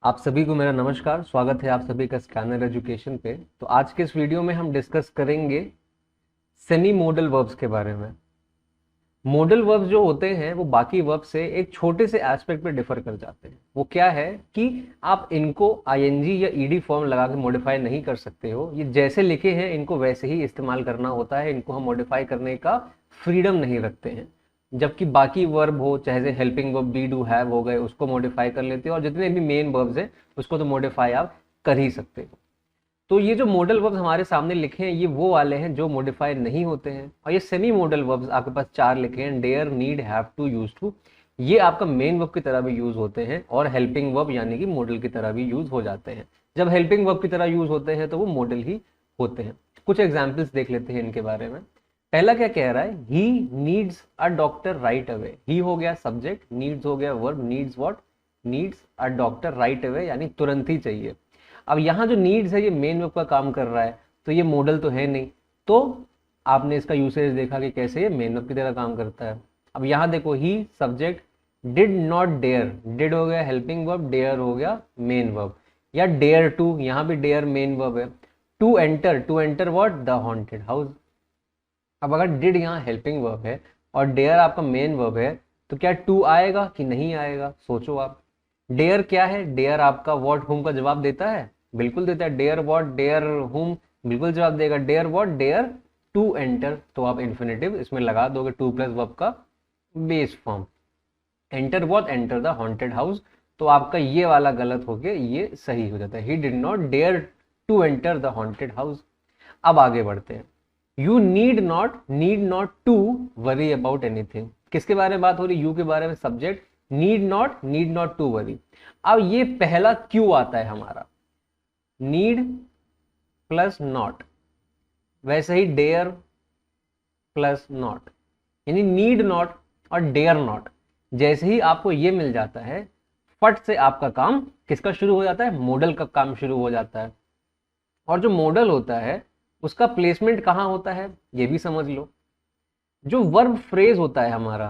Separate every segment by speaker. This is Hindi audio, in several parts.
Speaker 1: आप सभी को मेरा नमस्कार। स्वागत है आप सभी का स्कैनर एजुकेशन पे। तो आज के इस वीडियो में हम डिस्कस करेंगे सेमी मोडल वर्ब्स के बारे में। मोडल वर्ब्स जो होते हैं वो बाकी वर्ब से एक छोटे से एस्पेक्ट पे डिफर कर जाते हैं। वो क्या है कि आप इनको आईएनजी या ईडी फॉर्म लगा के मॉडिफाई नहीं कर सकते हो। ये जैसे लिखे हैं इनको वैसे ही इस्तेमाल करना होता है, इनको हम मॉडिफाई करने का फ्रीडम नहीं रखते हैं। जबकि बाकी वर्ब हो, चाहे से helping verb B do have हो गए, उसको मॉडिफाई कर लेते हो, और जितने भी मेन वर्ब्स हैं उसको तो मॉडिफाई आप कर ही सकते हो। तो ये जो मॉडल वर्ब्स हमारे सामने लिखे हैं ये वो वाले हैं जो मॉडिफाई नहीं होते हैं। और ये सेमी मॉडल वर्ब्स आपके पास चार लिखे हैं, dare, need, have to, use to. ये आपका मेन वर्ब की तरह भी यूज होते हैं और हेल्पिंग वर्ब यानी कि मॉडल की तरह भी यूज हो जाते हैं। जब हेल्पिंग वर्ब की तरह यूज होते हैं तो वो मॉडल ही होते हैं। कुछ एग्जाम्पल्स देख लेते हैं इनके बारे में। पहला क्या कह रहा है, he needs a doctor right away. He हो गया सब्जेक्ट, नीड्स हो गया verb, needs what, needs a doctor right away यानी तुरंत ही चाहिए। अब यहाँ जो नीड्स है ये मेन वर्ब का काम कर रहा है, तो ये मॉडल तो है नहीं। तो आपने इसका यूसेज देखा कि कैसे ये मेन वर्ब की तरह काम करता है। अब यहाँ देखो, he subject, did not dare, did हो गया हेल्पिंग वर्ब, डेयर हो गया मेन वर्ब। या डेयर टू, यहाँ भी डेयर मेन वर्ब है। To enter what, the haunted house. अब अगर डिड यहाँ हेल्पिंग वर्ब है और डेयर आपका मेन वर्ब है, तो क्या टू आएगा कि नहीं आएगा, सोचो आप। डेयर क्या है, डेयर आपका व्हाट हुम का जवाब देता है, बिल्कुल देता है। डेयर व्हाट, डेयर हुम, बिल्कुल जवाब देगा। Dare what, dare to enter, तो आप इन्फिनेटिव इसमें लगा दोगे, टू प्लस वर्ब का base form. Enter what, enter the haunted house, तो आपका ये वाला गलत होके ये सही हो जाता है। He did not dare to enter the haunted house. अब आगे बढ़ते हैं। You need not to worry about anything. किसके बारे में बात हो रही, यू के बारे में, subject, need not to worry. अब ये पहला क्यू आता है हमारा, नीड प्लस नॉट, वैसे ही डेयर प्लस नॉट, यानी नीड नॉट और डेयर नॉट। जैसे ही आपको ये मिल जाता है, फट से आपका काम किसका शुरू हो जाता है, मॉडल का काम शुरू हो जाता है। और जो मॉडल होता है उसका प्लेसमेंट कहाँ होता है ये भी समझ लो। जो वर्ब फ्रेज होता है हमारा,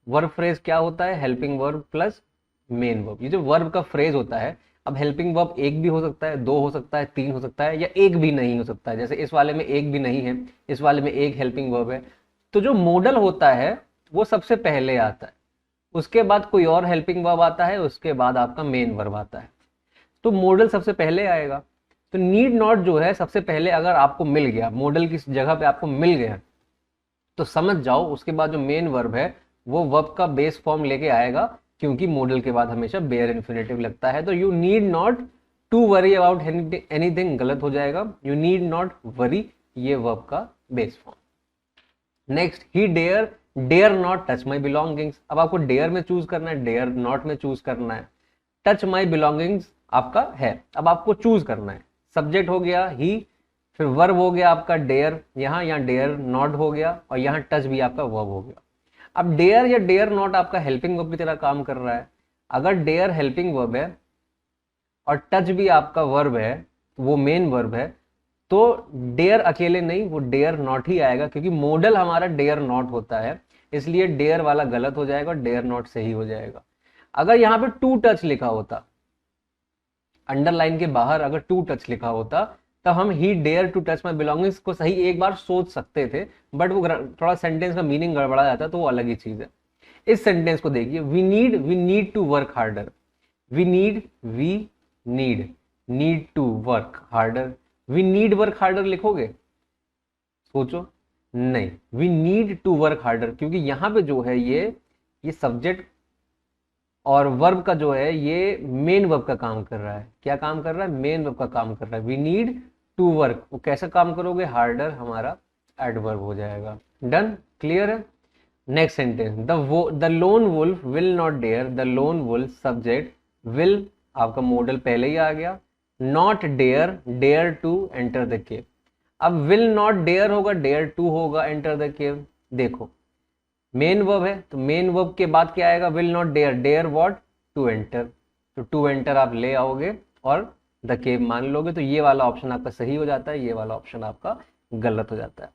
Speaker 1: वर्ब फ्रेज क्या होता है, helping verb plus main verb. ये जो वर्ब का फ्रेज होता है, अब हेल्पिंग वर्ब एक भी हो सकता है, दो हो सकता है, तीन हो सकता है, या एक भी नहीं हो सकता है। जैसे इस वाले में एक भी नहीं है, इस वाले में एक हेल्पिंग वर्ब है। तो जो मॉडल होता है वो सबसे पहले आता है, उसके बाद कोई और हेल्पिंग वर्ब आता है, उसके बाद आपका मेन वर्ब आता है। तो मॉडल सबसे पहले आएगा। तो नीड नॉट जो है सबसे पहले अगर आपको मिल गया, मॉडल की जगह पे आपको मिल गया, तो समझ जाओ उसके बाद जो मेन वर्ब है वो वर्ब का बेस फॉर्म लेके आएगा, क्योंकि मॉडल के बाद हमेशा बेयर इन्फिनेटिव लगता है। तो you need not to worry about anything गलत हो जाएगा, यू नीड नॉट वरी, ये वर्ब का base form. Next, he dare dare not touch my belongings. अब आपको डेयर में चूज करना है, डेयर नॉट में चूज करना है। टच माई बिलोंगिंग्स आपका है, अब आपको चूज करना है। सब्जेक्ट हो गया ही, फिर वर्ब हो गया आपका डेयर, यहाँ डेयर नॉट हो गया, और यहाँ टच भी आपका वर्ब हो गया। अब डेयर या डेयर नॉट आपका हेल्पिंग वर्ब की तरह काम कर रहा है। अगर डेयर हेल्पिंग वर्ब है और टच भी आपका वर्ब है, वो मेन वर्ब है, तो डेयर अकेले नहीं, वो डेयर नॉट ही आएगा, क्योंकि मॉडल हमारा डेयर नॉट होता है। इसलिए डेयर वाला गलत हो जाएगा और डेयर नॉट सही हो जाएगा। अगर यहाँ पे टू टच लिखा होता, अंडरलाइन के बाहर अगर टू टच लिखा होता, तब हम he dare to touch my belongings को सही एक बार सोच सकते थे, बट वो थोड़ा सेंटेंस का मीनिंग गड़बड़ा जाता, तो वो अलग ही चीज है। इस सेंटेंस को देखिए, we need to work harder. We need to work harder. We need work harder लिखोगे, सोचो, नहीं, we need to work harder, क्योंकि यहाँ पे जो है ये सब्जेक्ट और वर्ब का जो है ये मेन वर्ब का काम कर रहा है। क्या काम कर रहा है, मेन वर्ब का काम कर रहा है। वी नीड टू वर्क, वो कैसे काम करोगे, हार्डर हमारा एडवर्ब हो जाएगा। डन, क्लियर है। Next sentence, the lone wolf will not dare, the lone wolf subject, will आपका मॉडल पहले ही आ गया, not dare dare to enter the cave. अब विल नॉट डेयर होगा, डेयर टू होगा एंटर द केव। देखो मेन वर्ब है, तो मेन वर्ब के बाद क्या आएगा, will not dare, dare what, to enter. तो टू एंटर आप ले आओगे और द केव मान लोगे, तो ये वाला ऑप्शन आपका सही हो जाता है, ये वाला ऑप्शन आपका गलत हो जाता है।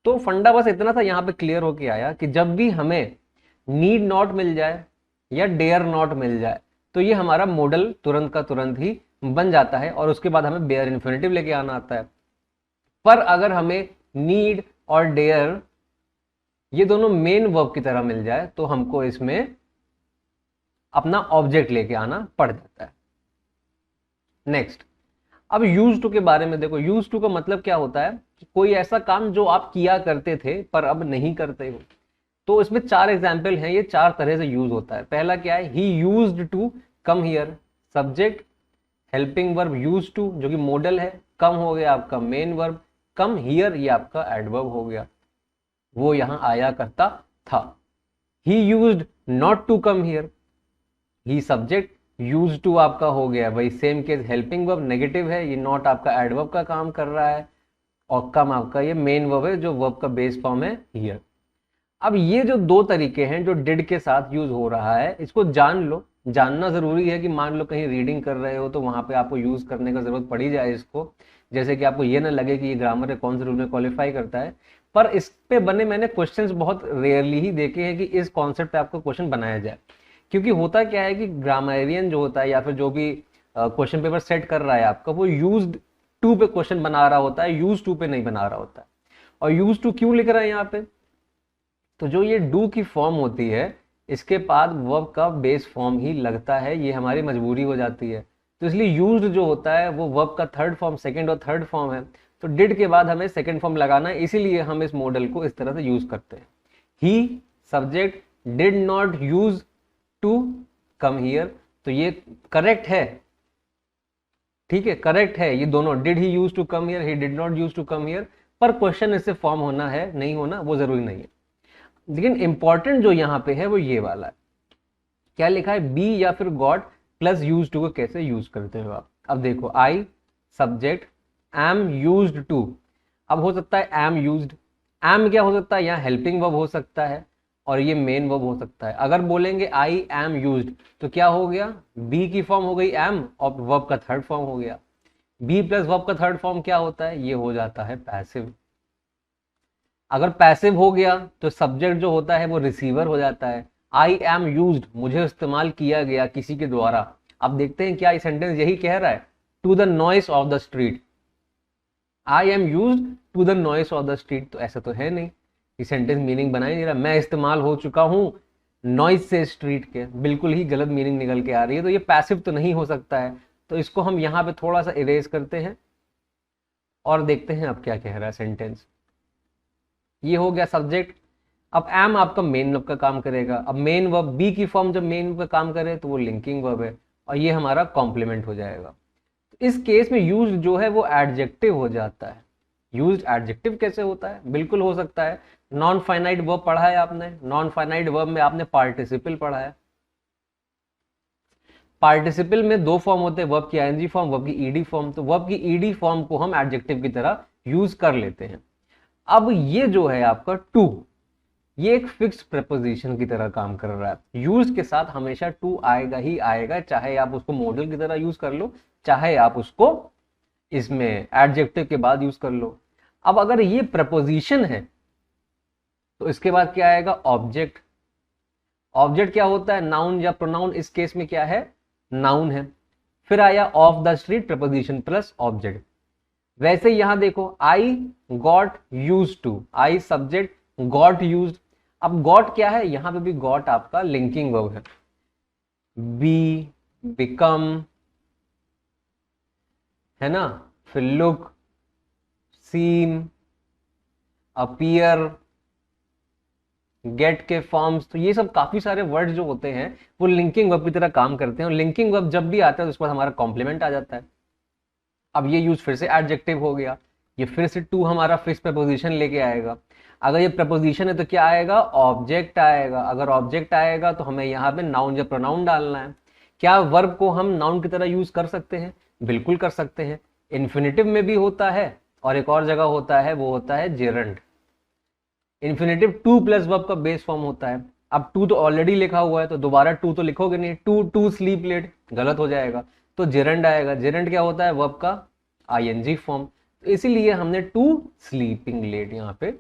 Speaker 1: तो फंडा बस इतना था, यहाँ पे क्लियर होके आया कि जब भी हमें नीड नॉट मिल जाए या डेयर नॉट मिल जाए, तो ये हमारा मॉडल तुरंत का तुरंत ही बन जाता है और उसके बाद हमें बेयर इन्फिनेटिव लेके आना आता है। पर अगर हमें नीड और डेयर ये दोनों मेन वर्ब की तरह मिल जाए तो हमको इसमें अपना ऑब्जेक्ट लेके आना पड़ जाता है। नेक्स्ट, अब यूज टू के बारे में देखो। यूज टू का मतलब क्या होता है कि कोई ऐसा काम जो आप किया करते थे पर अब नहीं करते हो। तो इसमें 4 एग्जाम्पल हैं, ये 4 तरह से यूज होता है। पहला क्या है, he used to come here, subject helping verb use to जो कि मॉडल है, कम हो गया आपका मेन वर्ब, कम हियर ये आपका एडवर्ब हो गया, वो यहां आया करता था। He used not to come here, he subject, use to आपका हो गया वही same case helping verb negative है, ये नॉट आपका एडवर्ब का काम कर रहा है, और कम आपका ये मेन वर्ब है जो वर्ब का बेस फॉर्म है हियर। अब ये जो 2 तरीके हैं जो डिड के साथ यूज हो रहा है, इसको जान लो। जानना जरूरी है कि मान लो कहीं रीडिंग कर रहे हो तो वहां पे आपको यूज करने का जरूरत पड़ी जाए इसको, जैसे कि आपको ये ना लगे कि ये ग्रामर है कौन से रूल में क्वालिफाई करता है। पर इस पे बने मैंने क्वेश्चंस बहुत रेयरली ही देखे हैं कि इस कॉन्सेप्ट पे आपको क्वेश्चन बनाया जाए, क्योंकि होता क्या है कि ग्रामरियन जो होता है या फिर जो भी क्वेश्चन पेपर सेट कर रहा है आपका, वो यूज्ड टू पे क्वेश्चन बना रहा होता है, यूज टू पे नहीं बना रहा होता है। और यूज टू क्यों लिख रहा है यहाँ पे, तो जो ये डू की फॉर्म होती है इसके बाद वर्ब का बेस फॉर्म ही लगता है, ये हमारी मजबूरी हो जाती है। तो इसलिए यूज्ड जो होता है वो वर्ब का थर्ड फॉर्म, सेकंड और थर्ड फॉर्म है, तो डिड के बाद हमें सेकंड फॉर्म लगाना है, इसीलिए हम इस मॉडल को इस तरह से यूज करते हैं। He subject did not use to come here, तो ये करेक्ट है, ठीक है करेक्ट है ये दोनों, did he use to come here, he did not use to come here. पर क्वेश्चन इससे फॉर्म होना है नहीं होना वो जरूरी नहीं है, लेकिन इंपॉर्टेंट जो यहाँ पे है वो ये वाला है, क्या लिखा है, बी या फिर गॉट प्लस यूज टू को कैसे यूज करते हो आप। अब देखो, I subject am used to, अब हो सकता है एम यूज्ड, एम क्या हो सकता है, यहाँ हेल्पिंग वर्ब हो सकता है और ये मेन वर्ब हो सकता है। अगर बोलेंगे आई एम यूज्ड तो क्या हो गया, बी की फॉर्म हो गई एम और वर्ब का थर्ड फॉर्म हो गया। बी प्लस वर्ब का थर्ड फॉर्म क्या होता है, ये हो जाता है पैसिव। अगर पैसिव हो गया तो सब्जेक्ट जो होता है वो रिसीवर हो जाता है। आई एम यूज्ड, मुझे इस्तेमाल किया गया किसी के द्वारा। अब देखते हैं क्या ये सेंटेंस यही कह रहा है, to the noise of the street, I am used to the noise of the street, तो ऐसा तो है नहीं, ये सेंटेंस मीनिंग बना ही नहीं रहा। मैं इस्तेमाल हो चुका हूं नॉइस से स्ट्रीट के, बिल्कुल ही गलत मीनिंग निकल के आ रही है, तो ये पैसिव तो नहीं हो सकता है। तो इसको हम यहाँ पे थोड़ा सा इरेज करते हैं और देखते हैं अब क्या कह रहा है सेंटेंस। ये हो गया सब्जेक्ट, अब एम आपका मेन वर्ब का काम करेगा। अब मेन वर्ब बी की फॉर्म जब मेन वर्ब का काम करे तो वो लिंकिंग वर्ब है और ये हमारा कॉम्प्लीमेंट हो जाएगा। तो इस केस में यूज जो है वो एडजेक्टिव हो जाता है। यूज एडजेक्टिव कैसे होता है, बिल्कुल हो सकता है। नॉन फाइनाइट वर्ब पढ़ा है आपने, नॉन फाइनाइट वर्ब में आपने पार्टिसिपल पढ़ा है। पार्टिसिपल में 2 फॉर्म होते हैं, वर्ब की आईएनजी फॉर्म, वर्ब की ईडी फॉर्म। तो वर्ब की ईडी फॉर्म को हम एडजेक्टिव की तरह यूज कर लेते हैं। अब ये जो है आपका टू, ये एक फिक्स्ड प्रेपोजिशन की तरह काम कर रहा है। यूज के साथ हमेशा टू आएगा ही आएगा, चाहे आप उसको मॉडल की तरह यूज कर लो, चाहे आप उसको इसमें एडजेक्टिव के बाद यूज कर लो। अब अगर ये प्रपोजिशन है तो इसके बाद क्या आएगा, ऑब्जेक्ट। ऑब्जेक्ट क्या होता है, नाउन या प्रोनाउन, इस केस में क्या है, नाउन है। फिर आया of the street, preposition plus object. वैसे यहां देखो, I got use to, I subject got use. अब गॉट क्या है, यहां पे भी गॉट आपका लिंकिंग वर्ब है। बी, बिकम, है ना, फिर लुक, सीम, अपीयर, गेट के फॉर्म्स, तो ये सब काफी सारे वर्ड जो होते हैं वो लिंकिंग वर्ब की तरह काम करते हैं। और लिंकिंग वर्ब जब भी आता है तो उसके बाद हमारा कॉम्प्लीमेंट आ जाता है। अब ये यूज फिर से एडजेक्टिव हो गया, ये फिर से टू हमारा फिक्स प्रपोजिशन लेके आएगा। अगर ये प्रपोजिशन है तो क्या आएगा, ऑब्जेक्ट आएगा। अगर ऑब्जेक्ट आएगा तो हमें यहाँ पे नाउन या प्रोनाउन डालना है। क्या वर्ब को हम नाउन की तरह यूज कर सकते हैं, बिल्कुल कर सकते हैं। इन्फिनेटिव में भी होता है और एक और जगह होता है, वो होता है gerund. Infinitive to plus verb का बेस फॉर्म होता है। अब टू तो ऑलरेडी लिखा हुआ है तो दोबारा टू तो लिखोगे नहीं, टू टू स्लीप लेट, गलत हो जाएगा, तो जेरंड आएगा। जेरंड क्या होता है, वर्ब का आईएनजी फॉर्म। तो इसीलिए हमने टू स्लीपिंग लेट यहाँ पे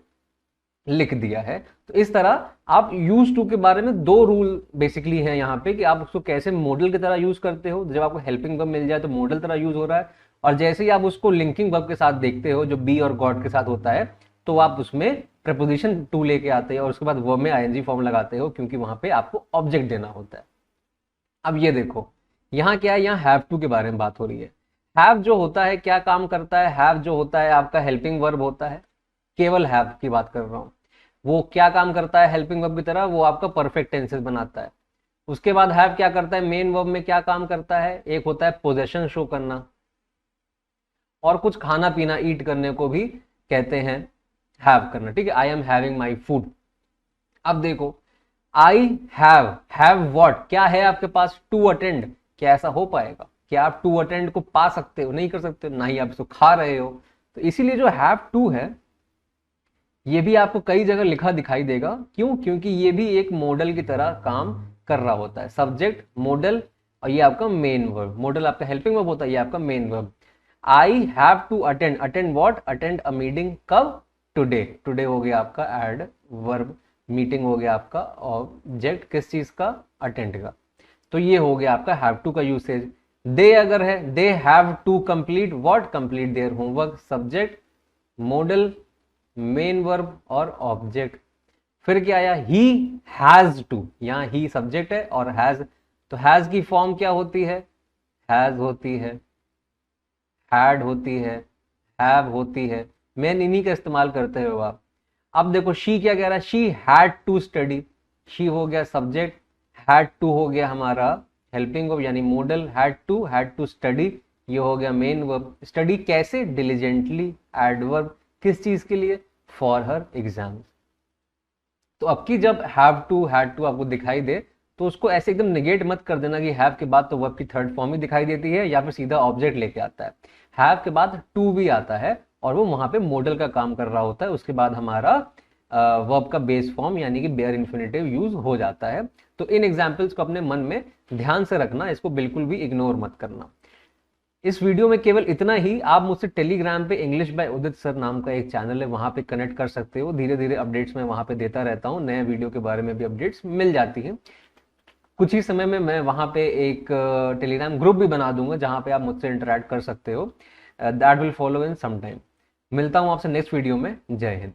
Speaker 1: लिख दिया है। तो इस तरह आप यूज टू के बारे में दो रूल बेसिकली हैं यहाँ पे कि आप उसको कैसे मॉडल की तरह यूज करते हो। जब आपको हेल्पिंग वर्ब मिल जाए तो मॉडल तरह यूज हो रहा है, और जैसे ही आप उसको लिंकिंग वर्ब के साथ देखते हो जो बी और गॉट के साथ होता है, तो आप उसमें प्रपोजिशन टू लेके आते हैं और उसके बाद वर्ब में आईएनजी फॉर्म लगाते हो, क्योंकि वहां पे आपको ऑब्जेक्ट देना होता है। अब ये देखो यहाँ क्या है, यहाँ हैव टू के बारे में बात हो रही है। हैव जो होता है क्या काम करता है, हैव जो होता है आपका हेल्पिंग वर्ब होता है, केवल हैव की बात कर रहा हूं। वो क्या काम करता है हेल्पिंग वर्ब की तरह, वो आपका परफेक्ट टेंसेस बनाता है। उसके बाद हैव क्या करता है, मेन वर्ब में क्या काम करता है, एक होता है पोजेशन शो करना, और कुछ खाना पीना ईट करने को भी कहते हैं हैव करना। ठीक है, I am having my food. अब देखो आई हैव व्हाट, क्या है आपके पास, टू अटेंड। क्या ऐसा हो पाएगा, क्या आप टू अटेंड को पा सकते हो, नहीं कर सकते हो, ना ही आप इसको खा रहे हो। तो इसीलिए जो हैव टू है ये भी आपको कई जगह लिखा दिखाई देगा। क्यों, क्योंकि ये भी एक मॉडल की तरह काम कर रहा होता है। सब्जेक्ट मॉडल, और ये आपका मेन वर्ब। मॉडल आपका हेल्पिंग वर्ब होता है, ये आपका main verb. I have to attend, attend what, attend a meeting, कब, टुडे। टुडे हो गया आपका एड वर्ब, मीटिंग हो गया आपका ऑब्जेक्ट किस चीज का, अटेंड का। तो ये हो गया आपका हैव टू का यूसेज। दे अगर है, they have to complete what, complete their homework. Subject modal main verb और ऑब्जेक्ट। फिर क्या आया, ही हैज टू, यहाँ ही सब्जेक्ट है और हैज, तो हैज की फॉर्म क्या होती है, हैज होती है, हैड होती है, हैव होती है। मेन इन्हीं का इस्तेमाल करते हो आप। अब देखो शी क्या कह रहा है, she had to study. She हो गया सब्जेक्ट, हैड टू हो गया हमारा हेल्पिंग वर्ब यानी मॉडल, हैड टू स्टडी, ये हो गया मेन वर्ब। स्टडी कैसे, डिलीजेंटली, एडवर्ब किस चीज के लिए, फॉर हर एग्जाम्स। तो अब की जब हैव टू हैड टू आपको दिखाई दे तो उसको ऐसे एकदम निगेट मत कर देना कि हैव के बाद तो वर्ब की थर्ड फॉर्म ही दिखाई देती है या फिर सीधा ऑब्जेक्ट लेके आता है। हैव के बाद टू भी आता है और वो वहां पे मॉडल का काम कर रहा होता है। उसके बाद हमारा वर्ब का बेस फॉर्म यानी कि बेयर इन्फिनेटिव यूज हो जाता है। तो इन एग्जाम्पल्स को अपने मन में ध्यान से रखना, इसको बिल्कुल भी इग्नोर मत करना। इस वीडियो में केवल इतना ही। आप मुझसे टेलीग्राम पे इंग्लिश बाय उदित सर नाम का एक चैनल है, वहां पे कनेक्ट कर सकते हो। धीरे धीरे अपडेट्स मैं वहां पे देता रहता हूँ, नए वीडियो के बारे में भी अपडेट्स मिल जाती हैं। कुछ ही समय में मैं वहां पे एक टेलीग्राम ग्रुप भी बना दूंगा जहां पे आप मुझसे इंटरेक्ट कर सकते हो। That will follow in some time. मिलता हूँ आपसे नेक्स्ट वीडियो में। जय हिंद।